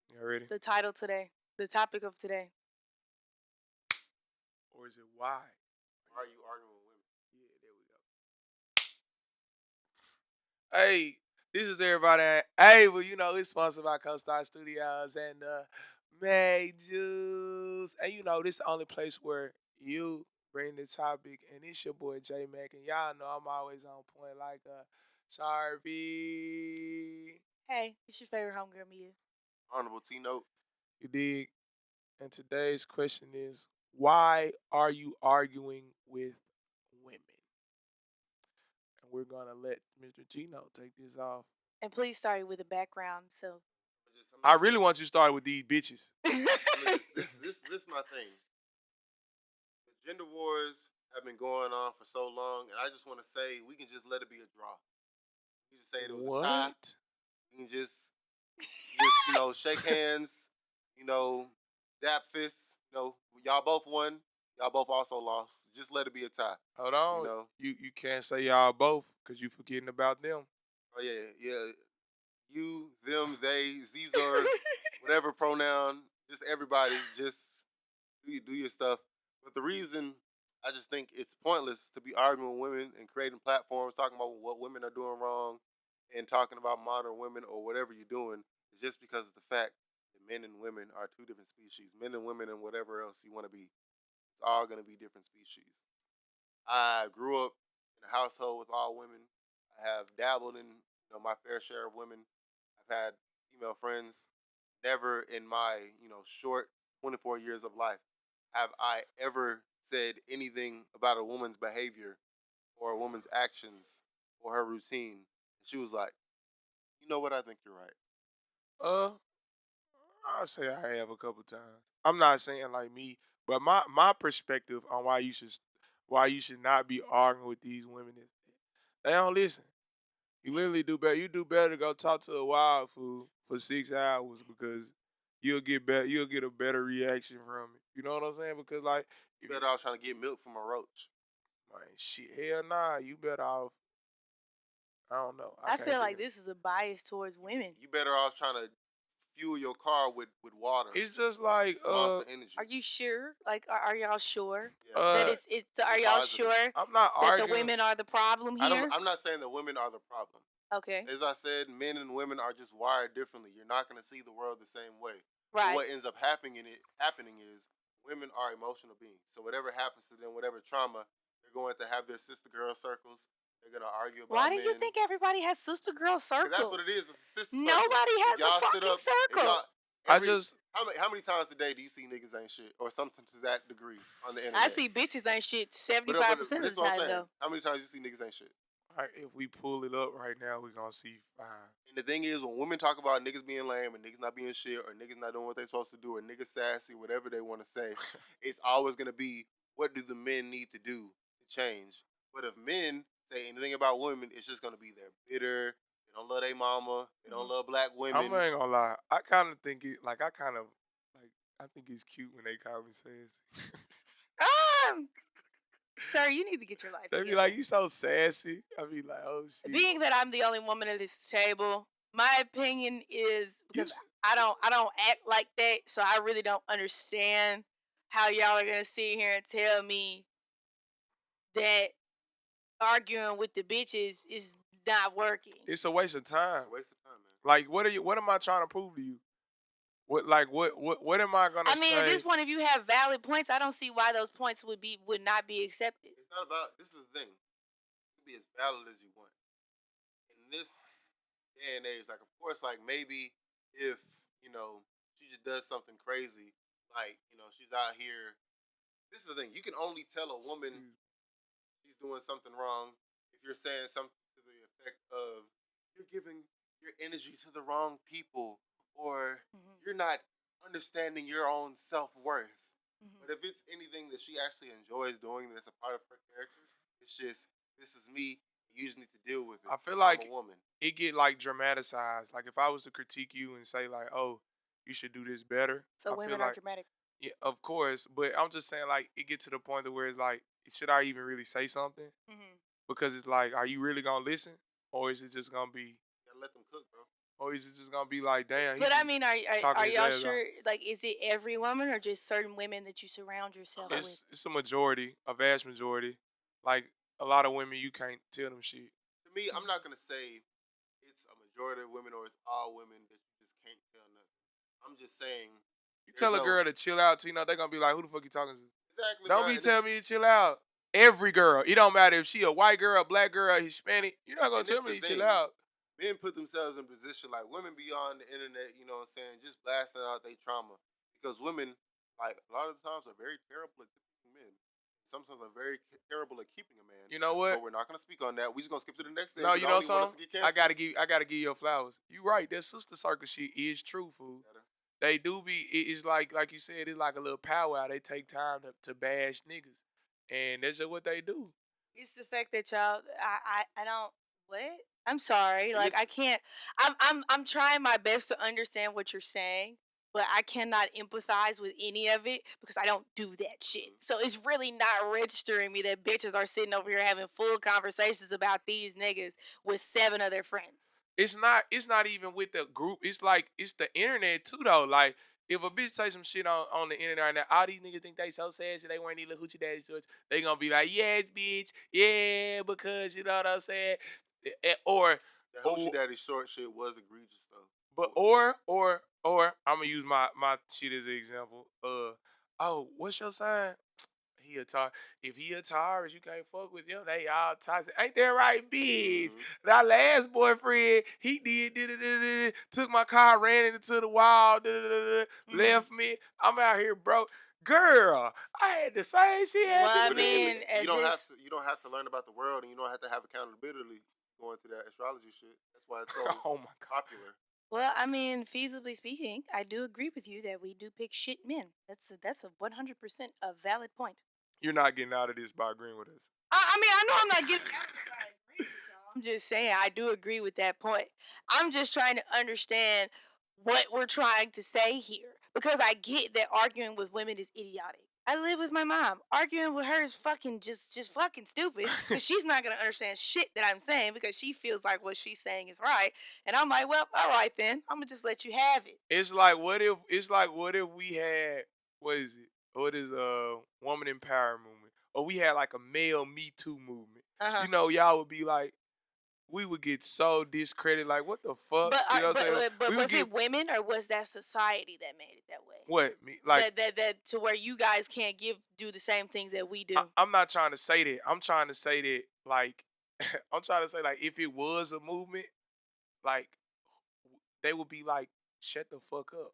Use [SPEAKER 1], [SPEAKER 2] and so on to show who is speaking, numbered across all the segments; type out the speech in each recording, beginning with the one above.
[SPEAKER 1] You ready?
[SPEAKER 2] The title today, the topic of today.
[SPEAKER 1] Or is it why?
[SPEAKER 3] Why are you arguing with women?
[SPEAKER 1] Yeah, there we go. Hey, this is everybody. Hey, well, it's sponsored by Co-Star Studios and May Juice. And this is the only place where you bring the topic. And it's your boy J Mac. And y'all know I'm always on point like a Sharpie.
[SPEAKER 2] Hey, it's your favorite homegirl, Mia.
[SPEAKER 3] Honorable T note.
[SPEAKER 1] You dig? And today's question is, why are you arguing with women? And we're gonna let Mr. Gino take this off.
[SPEAKER 2] And please start it with a background. So,
[SPEAKER 1] I really want you to start with these bitches.
[SPEAKER 3] This my thing. The gender wars have been going on for so long, and I just want to say we can just let it be a draw. We just say it was a tie.
[SPEAKER 1] What?
[SPEAKER 3] You can just shake hands, dap fists. Y'all both won. Y'all both also lost. Just let it be a tie.
[SPEAKER 1] Hold on. You can't say y'all both because you forgetting about them.
[SPEAKER 3] Oh yeah. You, them, they, Zizor, whatever pronoun, just everybody, just do your stuff. But the reason I just think it's pointless to be arguing with women and creating platforms talking about what women are doing wrong and talking about modern women or whatever you're doing is just because of the fact that men and women are two different species. Men and women and whatever else you want to be. It's all going to be different species. I grew up in a household with all women. I have dabbled in my fair share of women. I've had female friends. Never in my short 24 years of life have I ever said anything about a woman's behavior or a woman's actions or her routine. And she was like, "You know what? I think you're right."
[SPEAKER 1] Uh, I'll say I have a couple times. I'm not saying like me, but my perspective on why you should not be arguing with these women is they don't listen. You literally do better. You do better to go talk to a wild fool for 6 hours because you'll get better. You'll get a better reaction from it. You know what I'm saying? Because like,
[SPEAKER 3] You better off trying to get milk from a roach.
[SPEAKER 1] man, shit, hell nah. You better off. I don't know. I
[SPEAKER 2] I
[SPEAKER 1] can't
[SPEAKER 2] feel
[SPEAKER 1] think
[SPEAKER 2] like
[SPEAKER 1] of.
[SPEAKER 2] this is a bias towards women.
[SPEAKER 3] You better off trying to fuel your car with water,
[SPEAKER 1] It's just like
[SPEAKER 3] Monster Energy.
[SPEAKER 2] Are you sure? Like, are y'all sure that
[SPEAKER 3] Yes.
[SPEAKER 2] it's? Are y'all
[SPEAKER 3] Positive.
[SPEAKER 2] sure
[SPEAKER 1] I'm not
[SPEAKER 2] that the
[SPEAKER 1] arguing.
[SPEAKER 2] women are the problem here?
[SPEAKER 3] I'm not saying that women are the problem.
[SPEAKER 2] Okay,
[SPEAKER 3] As I said, men and women are just wired differently. You're not going to see the world the same way. But
[SPEAKER 2] right.
[SPEAKER 3] what ends up happening is women are emotional beings. So whatever happens to them, whatever trauma, they're going to have their sister girl circles. They're going to argue
[SPEAKER 2] Why
[SPEAKER 3] about
[SPEAKER 2] do
[SPEAKER 3] men.
[SPEAKER 2] you think everybody has sister girl
[SPEAKER 3] 'Cause
[SPEAKER 2] circles?
[SPEAKER 3] that's what it is. It's a sister circle.
[SPEAKER 2] Nobody
[SPEAKER 3] If
[SPEAKER 2] has a
[SPEAKER 3] y'all sit
[SPEAKER 2] fucking
[SPEAKER 3] up, if
[SPEAKER 2] circle.
[SPEAKER 3] y'all,
[SPEAKER 1] I
[SPEAKER 3] every,
[SPEAKER 1] just
[SPEAKER 3] how many times a day do you see niggas ain't shit or something to that degree on the internet?
[SPEAKER 2] I see bitches ain't shit
[SPEAKER 3] But
[SPEAKER 2] 75%
[SPEAKER 3] this
[SPEAKER 2] of
[SPEAKER 3] is
[SPEAKER 2] the
[SPEAKER 3] what I'm
[SPEAKER 2] time
[SPEAKER 3] saying.
[SPEAKER 2] though.
[SPEAKER 3] How many times you see niggas ain't shit?
[SPEAKER 1] if we pull it up right now, we're gonna see 5.
[SPEAKER 3] And the thing is, when women talk about niggas being lame and niggas not being shit or niggas not doing what they supposed to do or niggas sassy, whatever they want to say, it's always going to be, what do the men need to do to change? But if men say anything about women, it's just going to be they're bitter, they don't love their mama, they don't love black
[SPEAKER 1] I'm
[SPEAKER 3] women.
[SPEAKER 1] not ain't gonna lie. I kind of think it like I think it's cute when they call me sassy.
[SPEAKER 2] Sir, you need to get your life
[SPEAKER 1] They
[SPEAKER 2] together.
[SPEAKER 1] be like, you so sassy. I be like, oh shit.
[SPEAKER 2] Being that I'm the only woman at this table, my opinion is because I don't act like that, so I really don't understand how y'all are gonna sit here and tell me that arguing with the bitches is not working.
[SPEAKER 1] It's a waste of time.
[SPEAKER 3] It's a waste of time, man.
[SPEAKER 1] Like, what am I trying to prove to you? What am I gonna
[SPEAKER 2] I mean,
[SPEAKER 1] say?
[SPEAKER 2] at this point, if you have valid points, I don't see why those points would not be accepted.
[SPEAKER 3] It's not about, this is the thing. You can be as valid as you want. In this day and age, like, of course, like, maybe if, she just does something crazy, like, she's out here. This is the thing. You can only tell a woman she's doing something wrong if you're saying something to the effect of, you're giving your energy to the wrong people, or you're not understanding your own self-worth. But if it's anything that she actually enjoys doing that's a part of her character, it's just, this is me. You just need to deal with it.
[SPEAKER 1] I feel like
[SPEAKER 3] I'm a woman.
[SPEAKER 1] it get like dramatized. Like if I was to critique you and say like, oh, you should do this better.
[SPEAKER 2] So
[SPEAKER 1] I
[SPEAKER 2] women
[SPEAKER 1] feel
[SPEAKER 2] are
[SPEAKER 1] like
[SPEAKER 2] dramatic.
[SPEAKER 1] yeah, of course. But I'm just saying like it get to the point to where it's like, should I even really say something? Because it's like, are you really gonna listen, or is it just gonna be?
[SPEAKER 3] You gotta let them cook, bro.
[SPEAKER 1] Or is it just gonna be like, damn, he
[SPEAKER 2] But I
[SPEAKER 1] just
[SPEAKER 2] mean,
[SPEAKER 1] talking
[SPEAKER 2] are
[SPEAKER 1] his
[SPEAKER 2] y'all
[SPEAKER 1] ass off?
[SPEAKER 2] sure? Like, is it every woman or just certain women that you surround
[SPEAKER 3] I'm
[SPEAKER 2] yourself
[SPEAKER 3] not.
[SPEAKER 2] with?
[SPEAKER 1] It's a majority, a vast majority. Like a lot of women, you can't tell them shit.
[SPEAKER 3] To me, I'm
[SPEAKER 2] Mm.
[SPEAKER 3] not gonna say it's a majority of women or it's all women that you just can't tell nothing. I'm just saying
[SPEAKER 1] You
[SPEAKER 3] there's
[SPEAKER 1] tell a
[SPEAKER 3] no
[SPEAKER 1] girl to chill out, Tino, they gonna be like, who the fuck you talking to?
[SPEAKER 3] exactly,
[SPEAKER 1] Don't
[SPEAKER 3] bro.
[SPEAKER 1] be
[SPEAKER 3] And
[SPEAKER 1] telling
[SPEAKER 3] it's
[SPEAKER 1] me to chill out. Every girl, it don't matter if she a white girl, a black girl, a Hispanic. You're not gonna
[SPEAKER 3] and
[SPEAKER 1] tell
[SPEAKER 3] it's the
[SPEAKER 1] me to chill
[SPEAKER 3] thing.
[SPEAKER 1] out.
[SPEAKER 3] Men put themselves in position like women be on the internet, you know what I'm saying, just blasting out their trauma. Because women, like a lot of the times, are very terrible at keeping men. Sometimes are very terrible at keeping a man.
[SPEAKER 1] You know
[SPEAKER 3] But
[SPEAKER 1] what?
[SPEAKER 3] we're not gonna speak on that. We just gonna skip to the next thing
[SPEAKER 1] No,
[SPEAKER 3] because
[SPEAKER 1] you
[SPEAKER 3] I
[SPEAKER 1] know
[SPEAKER 3] don't even want us
[SPEAKER 1] something?
[SPEAKER 3] to get canceled.
[SPEAKER 1] I gotta give you your flowers. You right, that sister circle shit is true, fool. They do be it's like you said, it's like a little powwow. They take time to bash niggas. And that's just what they do.
[SPEAKER 2] It's the fact that y'all, I don't. What? I'm sorry.
[SPEAKER 3] And
[SPEAKER 2] Like, I
[SPEAKER 3] it's
[SPEAKER 2] can't. I'm trying my best to understand what you're saying, but I cannot empathize with any of it because I don't do that shit.
[SPEAKER 3] mhm.
[SPEAKER 2] So it's really not registering me that bitches are sitting over here having full conversations about these niggas with 7 of their friends.
[SPEAKER 1] It's not even with the group. It's like it's the internet too though. Like if a bitch say some shit on the internet right now, all these niggas think they so sassy they weren't even hoochie daddy shorts. They gonna be like, yes, bitch, yeah, because you know what I'm saying. Or
[SPEAKER 3] The
[SPEAKER 1] or
[SPEAKER 3] hoochie daddy short shit was egregious though.
[SPEAKER 1] but or I'm gonna use my shit as an example. Oh, what's your sign? He a tar. If he a Taurus, you can't fuck with him. They all toxic. Ain't that right, bitch?
[SPEAKER 3] Mm-hmm.
[SPEAKER 1] That last boyfriend, he did, took my car, ran into the wall,
[SPEAKER 2] Hmm.
[SPEAKER 1] left me. I'm out here, bro. Girl, I had the same shit
[SPEAKER 2] Well,
[SPEAKER 1] happen
[SPEAKER 2] I
[SPEAKER 1] to
[SPEAKER 3] But it,
[SPEAKER 1] me.
[SPEAKER 2] mean,
[SPEAKER 3] you
[SPEAKER 2] at
[SPEAKER 3] don't have
[SPEAKER 2] this.
[SPEAKER 3] to learn about the world and you don't have to have accountability going through that astrology shit. That's why it's so
[SPEAKER 1] Oh my god,
[SPEAKER 3] popular.
[SPEAKER 2] Well, I mean, feasibly speaking, I do agree with you that we do pick shit men. That's a 100% a valid point.
[SPEAKER 1] you're not getting out of this by agreeing with us.
[SPEAKER 2] I mean, I know I'm not getting out of it by agreeing with y'all. I'm just saying I do agree with that point. I'm just trying to understand what we're trying to say here because I get that arguing with women is idiotic. I live with my mom. Arguing with her is fucking just fucking stupid because she's not gonna understand shit that I'm saying because she feels like what she's saying is right, and I'm like, well, all right then, I'm gonna just let you have it.
[SPEAKER 1] It's like what if we had what is it? What is woman empowerment movement? Or we had like a male Me Too movement.
[SPEAKER 2] Uh huh.
[SPEAKER 1] You know, y'all would be like, we would get so discredited. Like, what the fuck?
[SPEAKER 2] But
[SPEAKER 1] You know what I'm saying?
[SPEAKER 2] but
[SPEAKER 1] We would
[SPEAKER 2] was
[SPEAKER 1] get
[SPEAKER 2] it women or was that society that made it that way?
[SPEAKER 1] what? Me like
[SPEAKER 2] That to where you guys can't do the same things that we do.
[SPEAKER 1] I'm not trying to say that. I'm trying to say that like I'm trying to say like if it was a movement, like they would be like, shut the fuck up.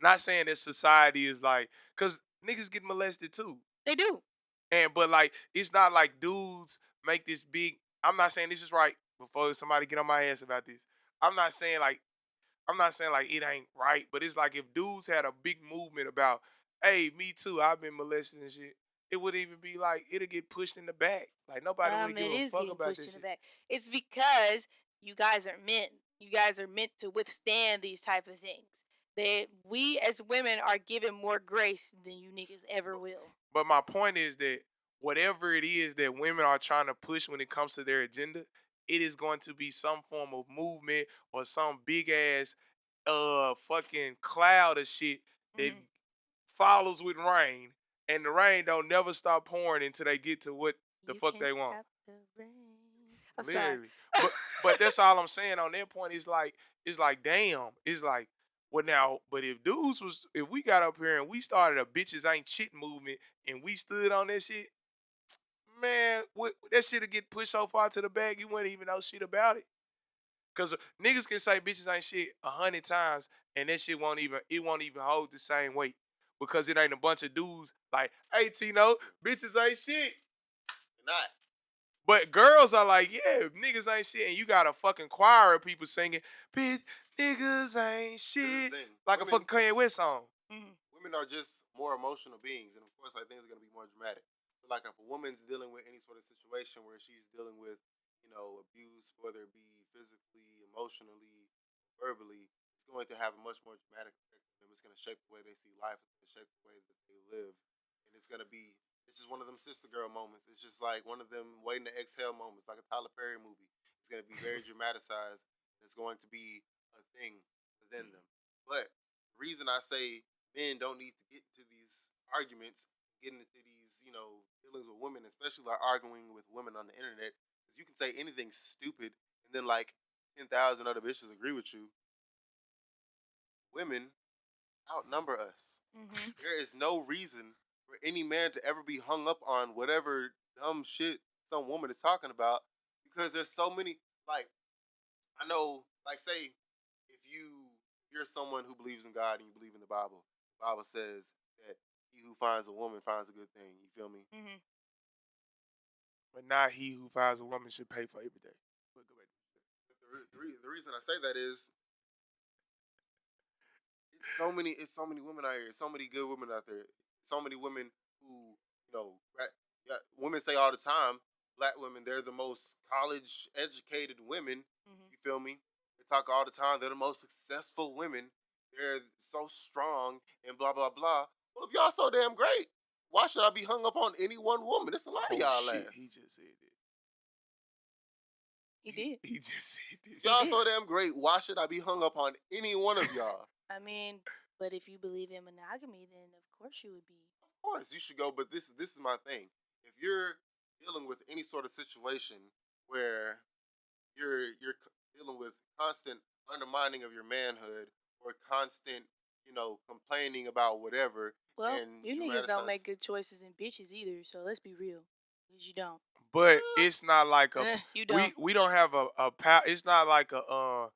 [SPEAKER 1] Not saying that society is like, cause niggas get molested too.
[SPEAKER 2] They do.
[SPEAKER 1] And but like it's not like dudes make this big. I'm not saying this is right before somebody get on my ass about this. I'm not saying like I'm not saying like it ain't right, but it's like if dudes had a big movement about, hey, me too, I've been molested and shit, it would even be like it'll get pushed in the back. Like nobody would give
[SPEAKER 2] It
[SPEAKER 1] a
[SPEAKER 2] is
[SPEAKER 1] fuck
[SPEAKER 2] getting
[SPEAKER 1] about
[SPEAKER 2] pushed
[SPEAKER 1] this
[SPEAKER 2] in the
[SPEAKER 1] shit.
[SPEAKER 2] back. It's because you guys are men. You guys are meant to withstand these type of things. That we as women are given more grace than you niggas ever
[SPEAKER 1] But,
[SPEAKER 2] will.
[SPEAKER 1] but my point is that whatever it is that women are trying to push when it comes to their agenda, it is going to be some form of movement or some big ass fucking cloud of shit that
[SPEAKER 2] Hmm.
[SPEAKER 1] follows with rain, and the rain don't never stop pouring until they get to what the
[SPEAKER 2] You
[SPEAKER 1] fuck they
[SPEAKER 2] can't
[SPEAKER 1] want.
[SPEAKER 2] stop the rain. I'm sorry.
[SPEAKER 1] Literally. But that's all I'm saying on their point. It's like damn. It's like well now, but if we got up here and we started a bitches ain't shit movement and we stood on that shit, man, that shit'll get pushed so far to the back you wouldn't even know shit about it. Cause niggas can say bitches ain't shit 100 times and that shit won't even hold the same weight. Because it ain't a bunch of dudes like, hey Tino, bitches ain't shit.
[SPEAKER 3] You're not.
[SPEAKER 1] But girls are like, yeah, niggas ain't shit. And you got a fucking choir of people singing, bitch, niggas ain't
[SPEAKER 3] This is
[SPEAKER 1] shit.
[SPEAKER 3] the thing.
[SPEAKER 1] Like a fucking Kanye West song.
[SPEAKER 2] Hmm.
[SPEAKER 3] Women are just more emotional beings, and of course, like things are gonna be more dramatic. So, like if a woman's dealing with any sort of situation where she's dealing with, abuse, whether it be physically, emotionally, verbally, it's going to have a much more dramatic effect on them. It's gonna shape the way they see life. It's gonna shape the way that they live, and it's gonna be. It's just one of them sister girl moments. It's just like one of them waiting to exhale moments, like a Tyler Perry movie. It's gonna be very dramatized. It's going to be a thing within them. But the reason I say men don't need to get into these arguments, getting into these, dealings with women, especially like arguing with women on the internet, is you can say anything stupid and then like 10,000 other bitches agree with you. Women outnumber us.
[SPEAKER 2] Mm-hmm.
[SPEAKER 3] There is no reason for any man to ever be hung up on whatever dumb shit some woman is talking about because there's so many. Like, I know, like, say if you're someone who believes in God and you believe in the Bible says that he who finds a woman finds a good thing. You feel me?
[SPEAKER 2] Mm-hmm.
[SPEAKER 1] But not he who finds a woman should pay for everything. But go back.
[SPEAKER 3] But the reason I say that is it's so many women out here, so many good women out there, so many women who yeah, women say all the time, black women they're the most college educated women.
[SPEAKER 2] Mm-hmm.
[SPEAKER 3] You feel me? They talk all the time. They're the most successful women. They're so strong and blah blah blah. Well, if y'all so damn great, why should I be hung up on any one woman? It's a lot of
[SPEAKER 1] Oh
[SPEAKER 3] y'all
[SPEAKER 1] shit, he
[SPEAKER 3] ass.
[SPEAKER 1] just said that.
[SPEAKER 2] He did.
[SPEAKER 1] He just said
[SPEAKER 3] If
[SPEAKER 1] this.
[SPEAKER 2] He
[SPEAKER 3] y'all
[SPEAKER 2] did.
[SPEAKER 3] so damn great, why should I be hung up on any one of y'all?
[SPEAKER 2] I mean, but if you believe in monogamy, then of course you would be.
[SPEAKER 3] Of course, you should go. But this is my thing. If you're dealing with any sort of situation where you're dealing with constant undermining of your manhood or constant, complaining about whatever
[SPEAKER 2] Well,
[SPEAKER 3] and
[SPEAKER 2] you niggas don't make good choices in bitches either, so let's be real. Because you don't.
[SPEAKER 1] But it's not like a
[SPEAKER 2] You don't.
[SPEAKER 1] we don't have a it's not like a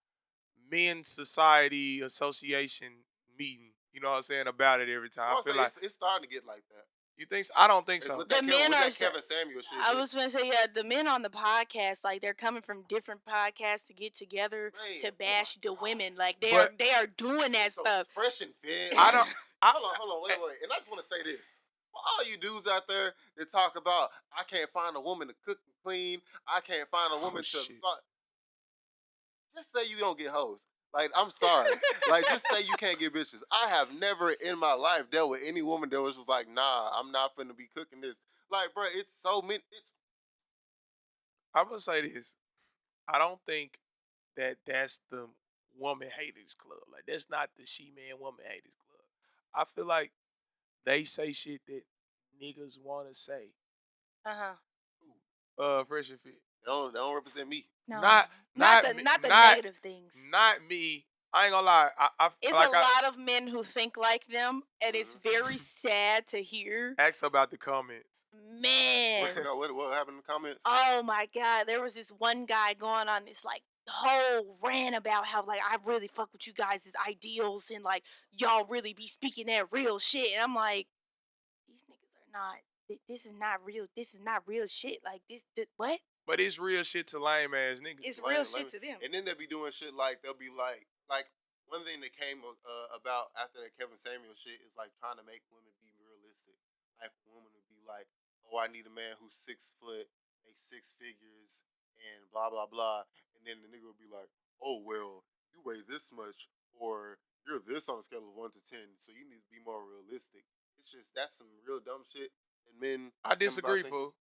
[SPEAKER 1] men's society association meeting. You know what I'm saying about it every time. I
[SPEAKER 3] I'll say
[SPEAKER 1] feel like
[SPEAKER 3] it's starting to get like that.
[SPEAKER 1] you think so? I don't think
[SPEAKER 3] It's
[SPEAKER 1] so.
[SPEAKER 3] with
[SPEAKER 2] The
[SPEAKER 3] that
[SPEAKER 2] men are.
[SPEAKER 3] Kevin Samuel shit.
[SPEAKER 2] I was gonna say, yeah, the men on the podcast, like they're coming from different podcasts to get together
[SPEAKER 3] Man,
[SPEAKER 2] to
[SPEAKER 3] oh my
[SPEAKER 2] bash the
[SPEAKER 3] God.
[SPEAKER 2] women. Like
[SPEAKER 1] But
[SPEAKER 2] they are doing that
[SPEAKER 3] So
[SPEAKER 2] stuff.
[SPEAKER 3] fresh and fit.
[SPEAKER 1] I don't. I,
[SPEAKER 3] Hold on, wait. And I just want to say this. For all you dudes out there that talk about, I can't find a woman to cook and clean. I can't find a woman to.
[SPEAKER 1] shit.
[SPEAKER 3] Just say you don't get hoes. Like, I'm sorry. Like, just say you can't get bitches. I have never in my life dealt with any woman that was just like, nah, I'm not finna be cooking this. Like, bro, it's so many.
[SPEAKER 1] I'm gonna say this. I don't think that that's the woman haters club. Like that's not the she man woman haters club. I feel like they say shit that niggas want to say.
[SPEAKER 2] Uh-huh.
[SPEAKER 1] Fresh and fit.
[SPEAKER 3] They don't represent me.
[SPEAKER 2] No,
[SPEAKER 1] Not
[SPEAKER 2] not
[SPEAKER 1] not
[SPEAKER 2] the
[SPEAKER 1] me,
[SPEAKER 2] not the
[SPEAKER 1] not
[SPEAKER 2] negative things.
[SPEAKER 1] not me. I ain't gonna lie. I
[SPEAKER 2] It's
[SPEAKER 1] like
[SPEAKER 2] a
[SPEAKER 1] I
[SPEAKER 2] lot of men who think like them, and it's
[SPEAKER 3] Mhm.
[SPEAKER 2] very sad to hear.
[SPEAKER 1] asked about the comments.
[SPEAKER 2] Man,
[SPEAKER 3] What happened in the comments?
[SPEAKER 2] oh my god, there was this one guy going on this like whole rant about how like I really fuck with you guys' ideals and like y'all really be speaking that real shit, and I'm like, these niggas are not. This is not real. This is not real shit. Like this what?
[SPEAKER 1] But it's real shit to lame ass niggas.
[SPEAKER 2] It's real shit to them.
[SPEAKER 3] And then they'll be doing shit like they'll be like one thing that came about after that Kevin Samuel shit is like trying to make women be realistic. Like a woman would be like, "Oh, I need a man who's 6 foot, makes 6 figures, and blah blah blah." And then the nigga would be like, "Oh well, you weigh this much, or you're this on a scale of 1 to 10, so you need to be more realistic." It's just that's some real dumb shit. And men,
[SPEAKER 1] I disagree, fool.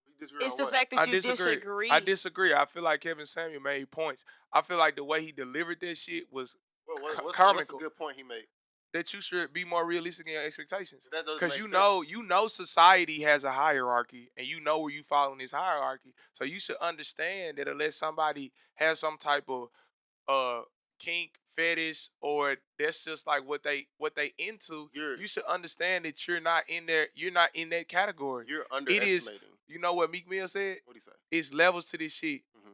[SPEAKER 3] We disagree
[SPEAKER 2] It's
[SPEAKER 3] on
[SPEAKER 2] the
[SPEAKER 3] what?
[SPEAKER 2] fact that
[SPEAKER 1] I
[SPEAKER 2] you
[SPEAKER 1] disagree. I disagree. I feel like Kevin Samuel made points. I feel like the way he delivered that shit was
[SPEAKER 3] What's a
[SPEAKER 1] comical.
[SPEAKER 3] good point he made?
[SPEAKER 1] That you should be more realistic in your expectations.
[SPEAKER 3] That doesn't
[SPEAKER 1] Because
[SPEAKER 3] make
[SPEAKER 1] you
[SPEAKER 3] sense.
[SPEAKER 1] know society has a hierarchy and you know where you fall in this hierarchy. So you should understand that unless somebody has some type of uh kink fetish or that's just like what they into,
[SPEAKER 3] You're
[SPEAKER 1] you should understand that you're not in that category.
[SPEAKER 3] you're
[SPEAKER 1] It is,
[SPEAKER 3] underestimating.
[SPEAKER 1] you know what Meek Mill said?
[SPEAKER 3] What do you say?
[SPEAKER 1] It's levels to this shit.
[SPEAKER 3] hmm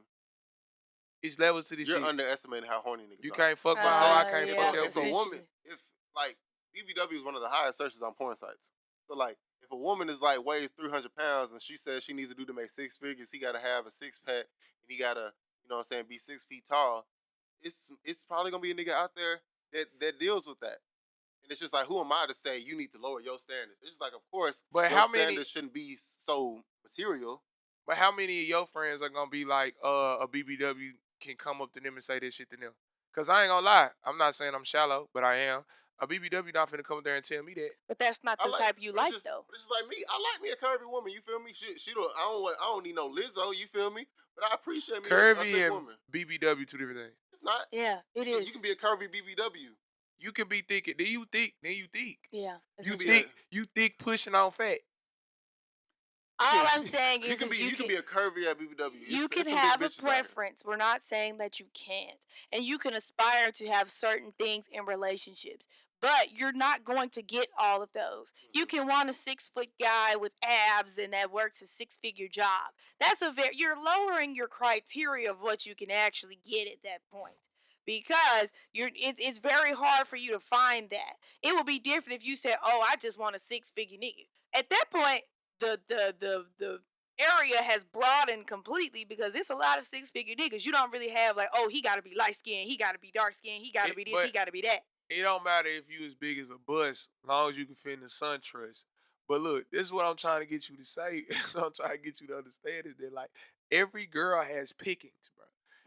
[SPEAKER 1] It's levels to this
[SPEAKER 3] You're
[SPEAKER 1] shit.
[SPEAKER 3] underestimating how horny niggas
[SPEAKER 1] You
[SPEAKER 3] are.
[SPEAKER 1] can't fuck my
[SPEAKER 3] So
[SPEAKER 1] hoe, I
[SPEAKER 3] say
[SPEAKER 1] can't
[SPEAKER 3] if,
[SPEAKER 1] fuck
[SPEAKER 2] yeah,
[SPEAKER 3] a,
[SPEAKER 1] that
[SPEAKER 3] if a
[SPEAKER 1] fool.
[SPEAKER 3] woman, if like BBW is one of the highest searches on porn sites. So like if a woman is like weighs 300 pounds and she says she needs to do to make 6 figures, he got to have a 6 pack and he got to be 6 feet tall. It's probably gonna be a nigga out there that deals with that. And it's just like, who am I to say you need to lower your standards? It's just like, of course,
[SPEAKER 1] But
[SPEAKER 3] your
[SPEAKER 1] how many
[SPEAKER 3] standards shouldn't be so material.
[SPEAKER 1] but how many of your friends are gonna be like a BBW can come up to them and say this shit to them? Cause I ain't gonna lie, I'm not saying I'm shallow, but I am. A BBW not finna come up there and tell me that.
[SPEAKER 2] But that's not
[SPEAKER 3] I
[SPEAKER 2] the
[SPEAKER 3] like,
[SPEAKER 2] type you
[SPEAKER 3] but
[SPEAKER 2] like though.
[SPEAKER 3] But it's just like me. I like me a curvy woman. You feel me? She don't. I don't need no Lizzo. You feel me? But I appreciate me a
[SPEAKER 1] Curvy
[SPEAKER 3] thick
[SPEAKER 1] and
[SPEAKER 3] woman.
[SPEAKER 1] BBW two different things.
[SPEAKER 3] It's not.
[SPEAKER 2] Yeah, it
[SPEAKER 3] You can
[SPEAKER 2] is.
[SPEAKER 3] be a curvy BBW.
[SPEAKER 1] You can be thick. Then you thick. Then you thick.
[SPEAKER 2] Yeah, that's
[SPEAKER 3] You
[SPEAKER 1] You
[SPEAKER 3] can
[SPEAKER 2] what
[SPEAKER 3] be
[SPEAKER 2] you
[SPEAKER 3] a
[SPEAKER 2] are.
[SPEAKER 1] thick. You thick pushing on fat.
[SPEAKER 3] you
[SPEAKER 2] All
[SPEAKER 3] can
[SPEAKER 2] I'm saying
[SPEAKER 3] you
[SPEAKER 2] is,
[SPEAKER 3] can be
[SPEAKER 2] is you
[SPEAKER 3] you can
[SPEAKER 2] can
[SPEAKER 3] be a curvy at BBW.
[SPEAKER 2] you can
[SPEAKER 3] It's some big
[SPEAKER 2] have a
[SPEAKER 3] bitches out here.
[SPEAKER 2] preference. We're not saying that you can't. And you can aspire to have certain things in relationships. But you're not going to get all of those. You
[SPEAKER 3] Hmm.
[SPEAKER 2] can want a 6 foot guy with abs and that works a 6 figure job. That's a very you're lowering your criteria of what you can actually get at that point. Because it's very hard for you to find that. It would be different if you said, "Oh, I just want a 6 figure nigga." At that point, the area has broadened completely because it's a lot of 6 figure niggas. You don't really have like, oh, he gotta be light skinned, he gotta be dark skinned, he gotta be this, he
[SPEAKER 1] But
[SPEAKER 2] gotta be that.
[SPEAKER 1] it don't matter if you as big as a bus, as long as you can fit in the SunTrust. But look, this is what I'm trying to get you to say. So I'm trying to get you to understand is that like every girl has pickings, bro.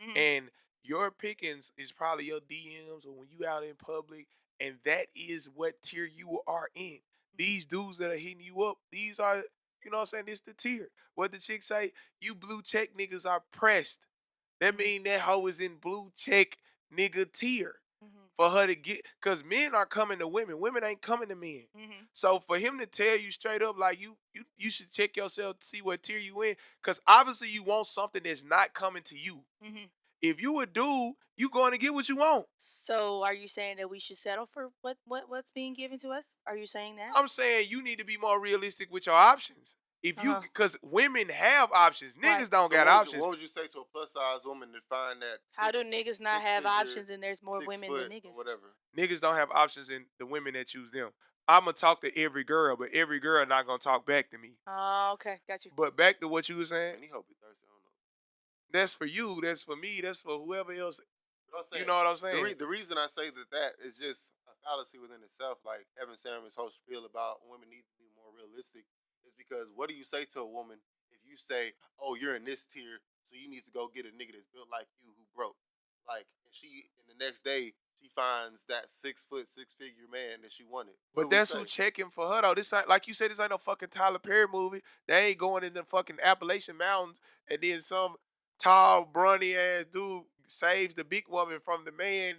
[SPEAKER 2] Mm-hmm.
[SPEAKER 1] And your pickings is probably your DMs or when you out in public, and that is what tier you are in. These dudes that are hitting you up, these are, you know what I'm saying? This the tier. What the chick say? You blue check niggas are pressed. That
[SPEAKER 2] Mm-hmm.
[SPEAKER 1] mean that hoe is in blue check nigga tier
[SPEAKER 2] Mm-hmm.
[SPEAKER 1] for her to get, cause men are coming to women. Women ain't coming to men.
[SPEAKER 2] Mm-hmm.
[SPEAKER 1] So for him to tell you straight up like you should check yourself to see what tier you in, cause obviously you want something that's not coming to you.
[SPEAKER 2] Mm-hmm.
[SPEAKER 1] If you a dude, you going to get what you want.
[SPEAKER 2] So are you saying that we should settle for what's being given to us? Are you saying that?
[SPEAKER 1] I'm saying you need to be more realistic with your options. If you,
[SPEAKER 2] Uh-huh.
[SPEAKER 1] cause women have options,
[SPEAKER 2] Right.
[SPEAKER 1] niggas don't
[SPEAKER 3] So
[SPEAKER 1] got options.
[SPEAKER 3] what would you say to a plus size woman to find that
[SPEAKER 2] How do niggas not
[SPEAKER 3] six
[SPEAKER 2] have
[SPEAKER 3] figure,
[SPEAKER 2] options and there's more
[SPEAKER 3] six
[SPEAKER 2] women than
[SPEAKER 3] foot or
[SPEAKER 2] niggas?
[SPEAKER 3] whatever?
[SPEAKER 1] Niggas don't have options in the women that choose them. I'ma talk to every girl, but every girl not gonna talk back to me.
[SPEAKER 2] Oh, okay, got you.
[SPEAKER 1] But back to what you were saying,
[SPEAKER 3] Man, he hope he thirsty. I don't know.
[SPEAKER 1] that's for you, that's for me, that's for whoever else.
[SPEAKER 3] But I'm
[SPEAKER 1] You
[SPEAKER 3] saying
[SPEAKER 1] know what I'm saying?
[SPEAKER 3] the reason I say that is just a fallacy within itself. Like Evan Samuels' whole spiel about women need to be more realistic is because what do you say to a woman if you say, "Oh, you're in this tier, so you need to go get a nigga that's built like you who broke," like, and she in the next day she finds that 6 foot 6 figure man that she wanted. What
[SPEAKER 1] But
[SPEAKER 3] do we
[SPEAKER 1] that's who
[SPEAKER 3] say?
[SPEAKER 1] checking for her though. This ain't like you said. This ain't no fucking Tyler Perry movie. They ain't going in the fucking Appalachian Mountains and then some tall, brawny ass dude saves the big woman from the man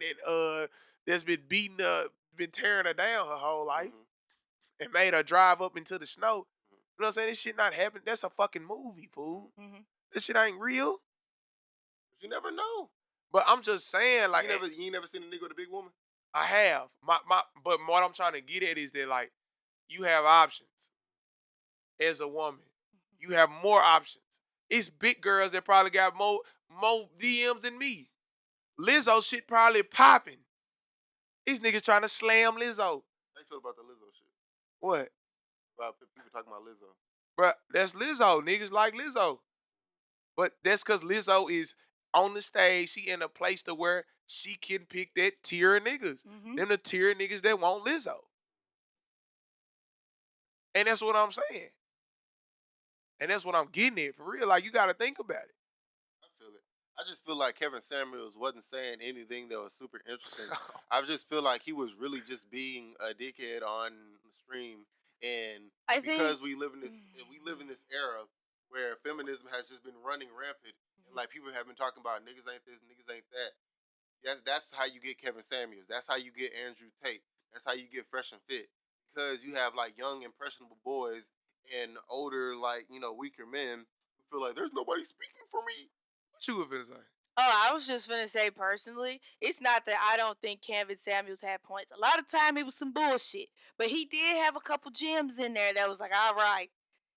[SPEAKER 1] that's been beating her, been tearing her down her whole life
[SPEAKER 3] Hmm.
[SPEAKER 1] and made her drive up into the snow. You know what I'm saying? This shit not happening. That's a fucking movie, fool.
[SPEAKER 2] Mm-hmm.
[SPEAKER 1] This shit ain't real.
[SPEAKER 3] But you never know.
[SPEAKER 1] But I'm just saying, like,
[SPEAKER 3] You ain't never seen a nigga with a big woman.
[SPEAKER 1] I have but what I'm trying to get at is that like you have options as a woman. You have more options. It's big girls that probably got more DMs than me. Lizzo shit probably popping. These niggas trying to slam Lizzo.
[SPEAKER 3] How you feel about the Lizzo shit?
[SPEAKER 1] What?
[SPEAKER 3] About people talking about Lizzo.
[SPEAKER 1] Bruh, that's Lizzo. Niggas like Lizzo. But that's because Lizzo is on the stage. She in a place to where she can pick that tier of niggas.
[SPEAKER 2] Mm-hmm.
[SPEAKER 1] Them the tier of niggas that want Lizzo. And that's what I'm saying. And that's what I'm getting at. For real. Like, you got to think about
[SPEAKER 3] I feel it. I just feel like Kevin Samuels wasn't saying anything that was super interesting.
[SPEAKER 1] it.
[SPEAKER 3] I just feel like he was really just being a dickhead on the stream, and
[SPEAKER 2] I think.
[SPEAKER 3] because we live in this era where feminism has just been running rampant, and like people have been talking about niggas ain't this, niggas ain't that. That's how you get Kevin Samuels. That's how you get Andrew Tate. That's how you get Fresh and Fit, because you have like young impressionable boys and older like weaker men who feel like there's nobody speaking for me.
[SPEAKER 1] What you were finna say?
[SPEAKER 2] Oh, I was just gonna say personally, it's not that I don't think Kevin Samuels had points. A lot of time it was some bullshit, but he did have a couple gems in there that was like, all right,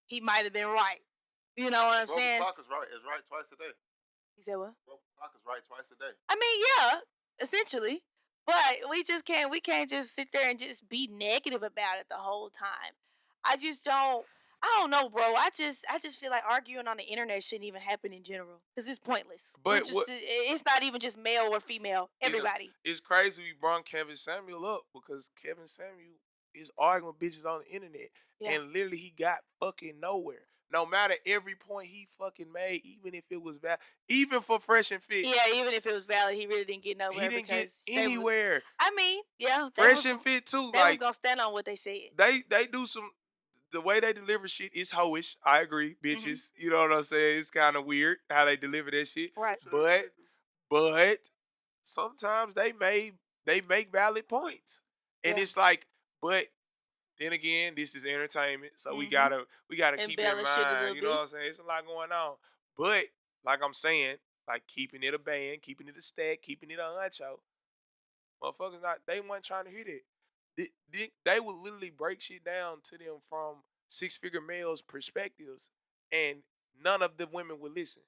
[SPEAKER 2] he might have been right. You know what I'm
[SPEAKER 3] Broken
[SPEAKER 2] saying?
[SPEAKER 3] clock is right twice a day.
[SPEAKER 2] He said what?
[SPEAKER 3] Broken clock is right twice a day.
[SPEAKER 2] I mean, yeah, essentially. But we can't just sit there and just be negative about it the whole time. I don't know, bro. I just feel like arguing on the internet shouldn't even happen in general because it's pointless.
[SPEAKER 1] But what
[SPEAKER 2] It's not even just male or female.
[SPEAKER 1] it's,
[SPEAKER 2] Everybody.
[SPEAKER 1] it's crazy we brought Kevin Samuel up because Kevin Samuel is arguing with bitches on the internet.
[SPEAKER 2] Yeah.
[SPEAKER 1] And literally he got fucking nowhere. No matter every point he fucking made, even if it was bad, even for Fresh and Fit,
[SPEAKER 2] Yeah, even if it was valid, he really didn't get nowhere.
[SPEAKER 1] he didn't get
[SPEAKER 2] because
[SPEAKER 1] anywhere.
[SPEAKER 2] I mean, yeah,
[SPEAKER 1] Fresh and Fit too.
[SPEAKER 2] they was
[SPEAKER 1] Like
[SPEAKER 2] gonna stand on what they said.
[SPEAKER 1] they do some the way they deliver shit is hoish. I agree, bitches. You know what I'm saying? It's kind of weird how they deliver that shit.
[SPEAKER 2] Right.
[SPEAKER 1] But sometimes they make valid points, and
[SPEAKER 2] Yeah.
[SPEAKER 1] it's like, but then again, this is entertainment, so
[SPEAKER 2] Mm-hmm.
[SPEAKER 1] we gotta keep in
[SPEAKER 2] Embellish it a
[SPEAKER 1] mind.
[SPEAKER 2] little
[SPEAKER 1] You know what
[SPEAKER 2] bit.
[SPEAKER 1] I'm saying? It's a lot going on, but like I'm saying, like keeping it a band, keeping it a stack, keeping it a huncho. Motherfuckers not they weren't trying to hear that. They would literally break shit down to them from six-figure males' perspectives, and none of the women would listen.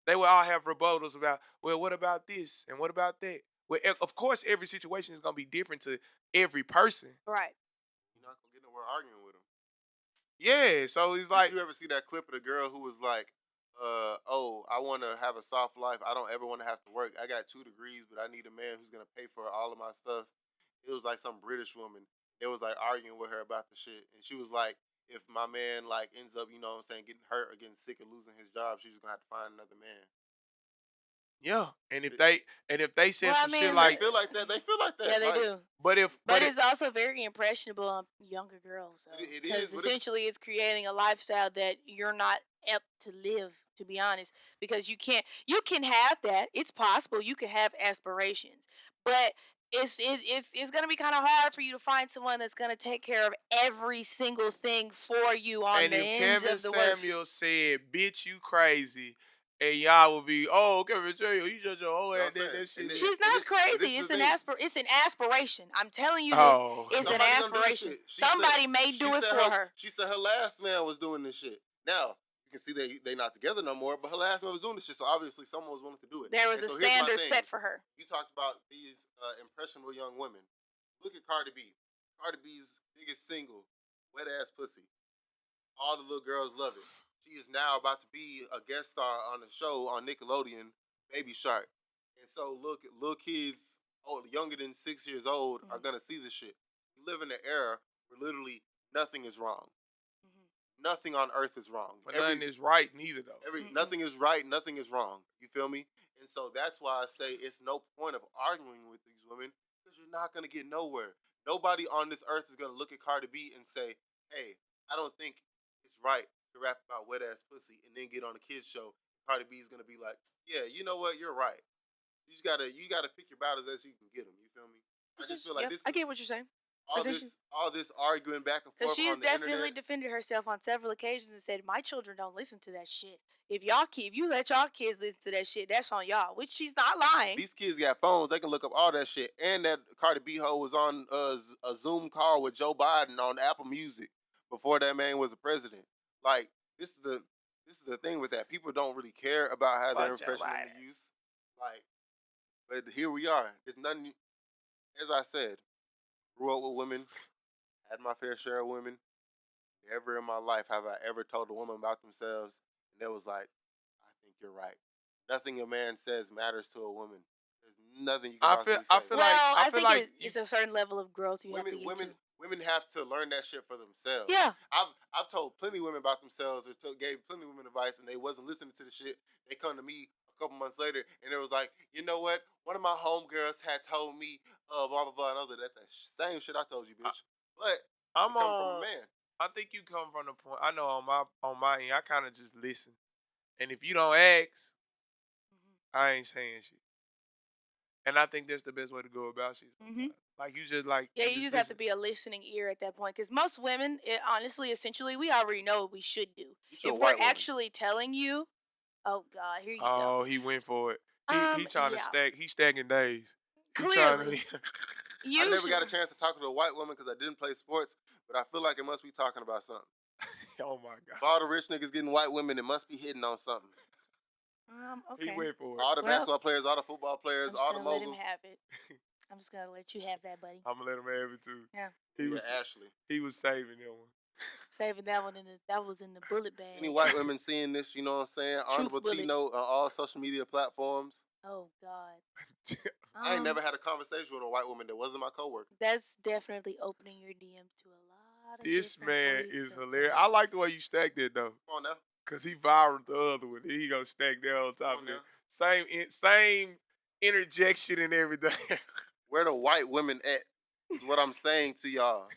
[SPEAKER 1] They would all have rebuttals about, well, what about this and what about that? Well, of course, every situation is gonna be different to every person.
[SPEAKER 2] Right.
[SPEAKER 3] You're not gonna get nowhere arguing with them.
[SPEAKER 1] Yeah, so it's
[SPEAKER 3] Did
[SPEAKER 1] like,
[SPEAKER 3] you ever see that clip of the girl who was like, oh, I want to have a soft life. I don't ever want to have to work. I got 2 degrees, but I need a man who's gonna pay for all of my stuff. It was like some British woman. It was like arguing with her about the shit, and she was like, if my man like ends up, you know what I'm saying, getting hurt or getting sick or losing his job, she's just gonna have to find another man.
[SPEAKER 1] yeah, and
[SPEAKER 3] But
[SPEAKER 1] if they said
[SPEAKER 2] Well, I
[SPEAKER 1] some shit
[SPEAKER 2] mean,
[SPEAKER 3] they
[SPEAKER 1] like,
[SPEAKER 3] feel like that. They feel like
[SPEAKER 2] yeah,
[SPEAKER 3] that.
[SPEAKER 2] they
[SPEAKER 3] Like
[SPEAKER 2] do.
[SPEAKER 1] but
[SPEAKER 2] But
[SPEAKER 1] it,
[SPEAKER 2] it's also very impressionable on younger girls, though,
[SPEAKER 3] it is,
[SPEAKER 2] because
[SPEAKER 3] but it's
[SPEAKER 2] essentially it's creating a lifestyle that you're not apt to live. To be honest, because you can have that. It's possible you can have aspirations, but it's gonna be kind of hard for you to find someone that's gonna take care of every single thing for you on
[SPEAKER 1] and
[SPEAKER 2] the
[SPEAKER 1] if
[SPEAKER 2] end
[SPEAKER 1] Kevin
[SPEAKER 2] of the work.
[SPEAKER 1] Samuel said, "Bitch, you crazy," and y'all will be, "Oh, Kevin Samuel, you just your whole
[SPEAKER 3] you know
[SPEAKER 1] ass
[SPEAKER 3] what I'm saying.
[SPEAKER 1] that
[SPEAKER 3] And
[SPEAKER 1] shit."
[SPEAKER 2] She's
[SPEAKER 3] and
[SPEAKER 2] not
[SPEAKER 3] this
[SPEAKER 2] crazy.
[SPEAKER 3] is the thing.
[SPEAKER 2] It's an aspiration. I'm telling you this.
[SPEAKER 1] Oh,
[SPEAKER 2] It's an
[SPEAKER 3] Somebody gonna do this
[SPEAKER 2] aspiration.
[SPEAKER 3] shit.
[SPEAKER 2] Somebody may do it for her.
[SPEAKER 3] She said her last man was doing this shit. Now you can see they not together no more, but her last man was doing this shit. So obviously someone was willing to do it.
[SPEAKER 2] There was
[SPEAKER 3] And
[SPEAKER 2] a
[SPEAKER 3] so here's my
[SPEAKER 2] standard
[SPEAKER 3] thing.
[SPEAKER 2] set for her.
[SPEAKER 3] You talked about these impressionable young women. Look at Cardi B. Cardi B's biggest single, "Wet Ass Pussy." All the little girls love it. She is now about to be a guest star on a show on Nickelodeon, Baby Shark. And so look, little kids younger than 6 years old are
[SPEAKER 2] Mhm,
[SPEAKER 3] gonna see this shit. We live in an era where literally nothing is wrong.
[SPEAKER 2] mhm,
[SPEAKER 3] Nothing on earth is wrong.
[SPEAKER 1] but nothing is right neither though.
[SPEAKER 2] mm-mm.
[SPEAKER 3] Nothing is right, nothing is wrong. You feel me? And so that's why I say it's no point of arguing with these women because you're not gonna get nowhere. Nobody on this earth is gonna look at Cardi B and say, "Hey, I don't think it's right to rap about wet ass pussy and then get on a kids show." Cardi B is gonna be like, "Yeah, you know what? You're right. You gotta pick your battles as you can get them." You feel me? I just feel like
[SPEAKER 2] Yep,
[SPEAKER 3] this
[SPEAKER 2] I get
[SPEAKER 3] is
[SPEAKER 2] what you're saying.
[SPEAKER 3] all
[SPEAKER 2] Essentially,
[SPEAKER 3] this arguing back and
[SPEAKER 2] because
[SPEAKER 3] forth
[SPEAKER 2] she has
[SPEAKER 3] on the
[SPEAKER 2] definitely
[SPEAKER 3] internet.
[SPEAKER 2] defended herself on several occasions and said, "My children don't listen to that shit. If you let y'all kids listen to that shit, that's on y'all." Which she's not lying.
[SPEAKER 3] These kids got phones; they can look up all that shit. And that Cardi B hoe was on a Zoom call with Joe Biden on Apple Music before that man was a president. Like this is the thing with that. People don't really care about how they're
[SPEAKER 2] Fuck Joe
[SPEAKER 3] impressioning
[SPEAKER 2] Biden.
[SPEAKER 3] the youth. Like, but here we are. There's nothing. As I said, grew up with women, had my fair share of women. Never in my life have I ever told a woman about themselves and they was like, "I think you're right." Nothing a man says matters to a woman. There's nothing you can possibly
[SPEAKER 1] I
[SPEAKER 3] say.
[SPEAKER 1] feel like
[SPEAKER 2] Well,
[SPEAKER 1] I
[SPEAKER 2] I
[SPEAKER 1] feel
[SPEAKER 2] think
[SPEAKER 1] like you
[SPEAKER 2] it's a certain level of growth you have to
[SPEAKER 3] women
[SPEAKER 2] get
[SPEAKER 3] women
[SPEAKER 2] to.
[SPEAKER 3] women have to learn that shit for themselves.
[SPEAKER 2] Yeah.
[SPEAKER 3] I've told plenty of women about themselves or gave plenty of women advice and they wasn't listening to the shit. They come to me a couple months later and it was like, you know what? One of my homegirls had told me blah blah blah, and I was like, that's the same shit I told you,
[SPEAKER 1] I,
[SPEAKER 3] bitch. But
[SPEAKER 1] I'm
[SPEAKER 3] it coming from a
[SPEAKER 1] on.
[SPEAKER 3] man.
[SPEAKER 1] I think you come from the point. I know on my end, I kind of just listen, and if you don't ask, I ain't saying shit. And I think that's the best way to go about shit
[SPEAKER 2] Hmm.
[SPEAKER 1] sometimes. Like you just like
[SPEAKER 2] Yeah,
[SPEAKER 1] you
[SPEAKER 2] you
[SPEAKER 1] just
[SPEAKER 2] just have to
[SPEAKER 1] listen.
[SPEAKER 2] be a listening ear at that point. Because most women, honestly, essentially, we already know what we should do.
[SPEAKER 3] Get you a
[SPEAKER 2] If we're
[SPEAKER 3] white woman.
[SPEAKER 2] actually telling you, oh God, here you go.
[SPEAKER 1] Oh, he went for it. He trying to
[SPEAKER 2] Yeah,
[SPEAKER 1] stack. He stacking days. He trying to.
[SPEAKER 2] clearly,
[SPEAKER 3] I
[SPEAKER 2] you
[SPEAKER 3] never
[SPEAKER 2] should.
[SPEAKER 3] got a chance to talk to a white woman because I didn't play sports, but I feel like it must be talking about something.
[SPEAKER 1] Oh my
[SPEAKER 3] If
[SPEAKER 1] god.
[SPEAKER 3] all the rich niggas getting white women, it must be hitting on something.
[SPEAKER 1] He
[SPEAKER 2] Okay.
[SPEAKER 1] went for it.
[SPEAKER 3] All the
[SPEAKER 2] Well,
[SPEAKER 3] basketball players, all the football players,
[SPEAKER 2] I'm just
[SPEAKER 3] all the
[SPEAKER 2] gonna let him
[SPEAKER 3] moguls.
[SPEAKER 2] have it. I'm just gonna let you have that, buddy.
[SPEAKER 1] I'm gonna let him have it too.
[SPEAKER 2] Yeah,
[SPEAKER 1] He
[SPEAKER 3] Yeah,
[SPEAKER 1] was
[SPEAKER 3] Ashley.
[SPEAKER 1] he was saving that one.
[SPEAKER 2] saving that one that was in the bullet
[SPEAKER 3] Any
[SPEAKER 2] bag.
[SPEAKER 3] white women seeing this, you know what I'm saying?
[SPEAKER 2] Truth
[SPEAKER 3] Honorable T
[SPEAKER 2] bullet.
[SPEAKER 3] note on all social media platforms.
[SPEAKER 2] Oh God.
[SPEAKER 3] I ain't never had a conversation with a white woman that wasn't my coworker.
[SPEAKER 2] That's definitely opening your DMs to a lot of
[SPEAKER 1] This
[SPEAKER 2] different
[SPEAKER 1] man
[SPEAKER 2] ways
[SPEAKER 1] is
[SPEAKER 2] of
[SPEAKER 1] hilarious. I
[SPEAKER 2] connecting.
[SPEAKER 1] like the way you stacked it though,
[SPEAKER 3] Come on now.
[SPEAKER 1] cause he viral the other one. He gonna stack that on
[SPEAKER 3] Come
[SPEAKER 1] top
[SPEAKER 3] on
[SPEAKER 1] of it.
[SPEAKER 3] now.
[SPEAKER 1] Same interjection and everything.
[SPEAKER 3] Where the white women at? Is what I'm saying to y'all.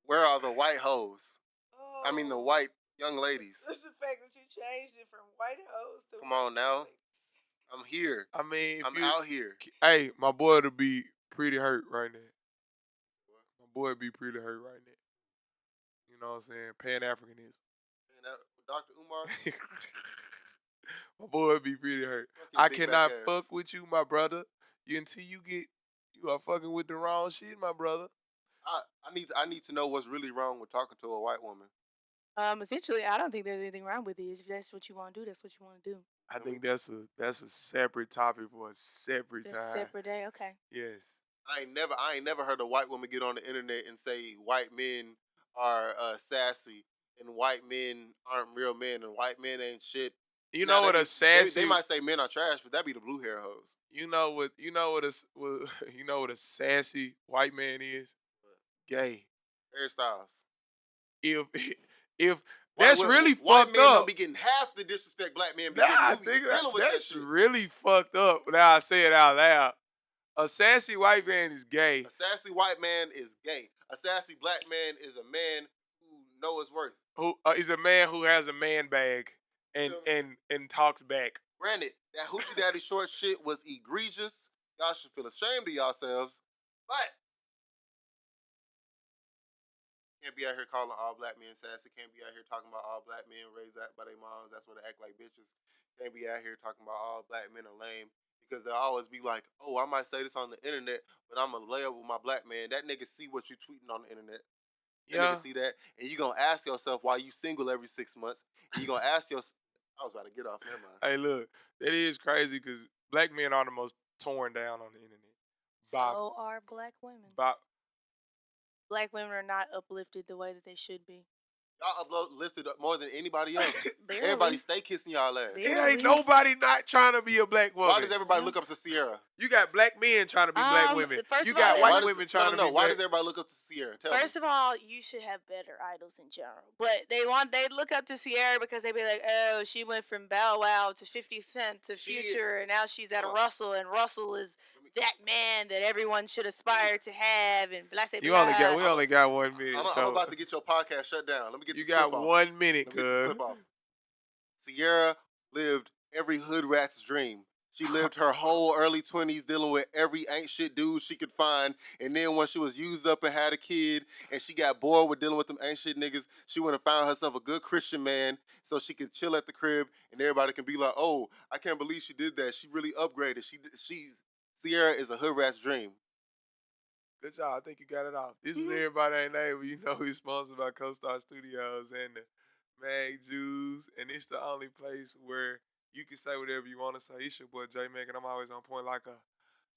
[SPEAKER 3] Where are the white hoes? I mean the
[SPEAKER 2] Oh,
[SPEAKER 3] white young ladies.
[SPEAKER 2] it's the fact that you changed it from white hoes to
[SPEAKER 3] Come
[SPEAKER 2] white
[SPEAKER 3] on
[SPEAKER 2] young
[SPEAKER 3] now.
[SPEAKER 2] ladies.
[SPEAKER 3] I'm here.
[SPEAKER 1] I mean,
[SPEAKER 3] I'm out here.
[SPEAKER 1] Hey, my boy would be pretty hurt right now. My boy would be pretty hurt right now. You know what I'm saying? Pan-Africanism.
[SPEAKER 3] And Dr. Umar,
[SPEAKER 1] My boy would be pretty hurt.
[SPEAKER 3] fucking
[SPEAKER 1] I
[SPEAKER 3] big back
[SPEAKER 1] cannot
[SPEAKER 3] ass.
[SPEAKER 1] fuck with you, my brother. Until you are fucking with the wrong shit, my brother.
[SPEAKER 3] I need to know what's really wrong with talking to a white woman.
[SPEAKER 2] Essentially, I don't think there's anything wrong with it. If that's what you want to do, that's what you want to do.
[SPEAKER 1] I think that's a separate topic for a separate
[SPEAKER 2] That's
[SPEAKER 1] time.
[SPEAKER 2] separate day. Okay.
[SPEAKER 1] Yes.
[SPEAKER 3] I ain't never heard a white woman get on the internet and say white men are sassy and white men aren't real men and white men ain't shit.
[SPEAKER 1] You know what a sassy?
[SPEAKER 3] They might say men are trash, but that be the blue hair hoes.
[SPEAKER 1] You know what a sassy white man is? Gay.
[SPEAKER 3] Hairstyles.
[SPEAKER 1] If that's really
[SPEAKER 3] white
[SPEAKER 1] fucked
[SPEAKER 3] men
[SPEAKER 1] up.
[SPEAKER 3] Don't be getting half the disrespect black men be getting.
[SPEAKER 1] That's really fucked up. Now I say it out loud. A sassy white man is gay.
[SPEAKER 3] A sassy white man is gay. A sassy black man is a man who knows his worth.
[SPEAKER 1] Who is a man who has a man bag and talks back.
[SPEAKER 3] Granted, that hoochie daddy short shit was egregious. Y'all should feel ashamed of yourselves. But can't be out here calling all black men sassy. Can't be out here talking about all black men raised by their moms. That's why they act like bitches. Can't be out here talking about all black men are lame. Because they'll always be like, oh, I might say this on the internet, but I'm going to lay up with my black man. That nigga see what you tweeting on the internet. That nigga see that. And you going to ask yourself why you single every 6 months. And you going to ask yourself, I was about to get off, never mind.
[SPEAKER 1] Hey, look, that is crazy because black men are the most torn down on the internet.
[SPEAKER 2] So are black women. Black women are not uplifted the way that they should be.
[SPEAKER 3] Y'all lifted up more than anybody else. Everybody stay kissing y'all ass.
[SPEAKER 1] It ain't nobody not trying to be a black woman.
[SPEAKER 3] Why does everybody look up to Sierra?
[SPEAKER 1] You got black men trying to be black women. You got white women trying to be black.
[SPEAKER 3] Why does everybody look up to Sierra?
[SPEAKER 2] First of all, you should have better idols in general. But they look up to Sierra because they be like, oh, she went from Bow Wow to 50 Cent to Future, and now she's at Russell, and Russell is that man that everyone should aspire to have. And blah,
[SPEAKER 1] we only got 1 minute.
[SPEAKER 3] I'm about to get your podcast shut down. Let me get
[SPEAKER 1] you got 1 minute, cuz.
[SPEAKER 3] Sierra lived every hood rat's dream. She lived her whole early 20s dealing with every ain't shit dude she could find. And then when she was used up and had a kid and she got bored with dealing with them ain't shit niggas, she went and found herself a good Christian man so she could chill at the crib and everybody can be like, oh, I can't believe she did that. She really upgraded. Sierra is a hood rat's dream.
[SPEAKER 1] Good job. I think you got it off. This is Everybody Ain't Able. You know he's sponsored by CoStar Studios and the Mag Jews. And it's the only place where you can say whatever you want to say. It's your boy J Mac, and I'm always on point like a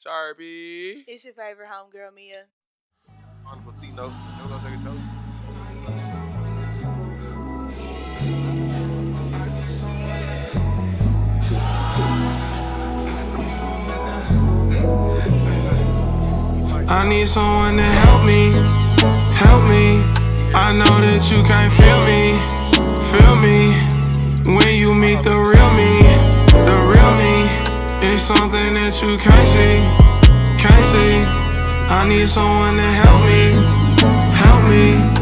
[SPEAKER 1] Sharpie.
[SPEAKER 2] It's your favorite homegirl, Mia.
[SPEAKER 3] On the Latino.
[SPEAKER 1] We're going to take a toast.
[SPEAKER 4] I need someone to help me. I know that you can't feel me. When you meet the real me, it's something that you can't see. I need someone to help me.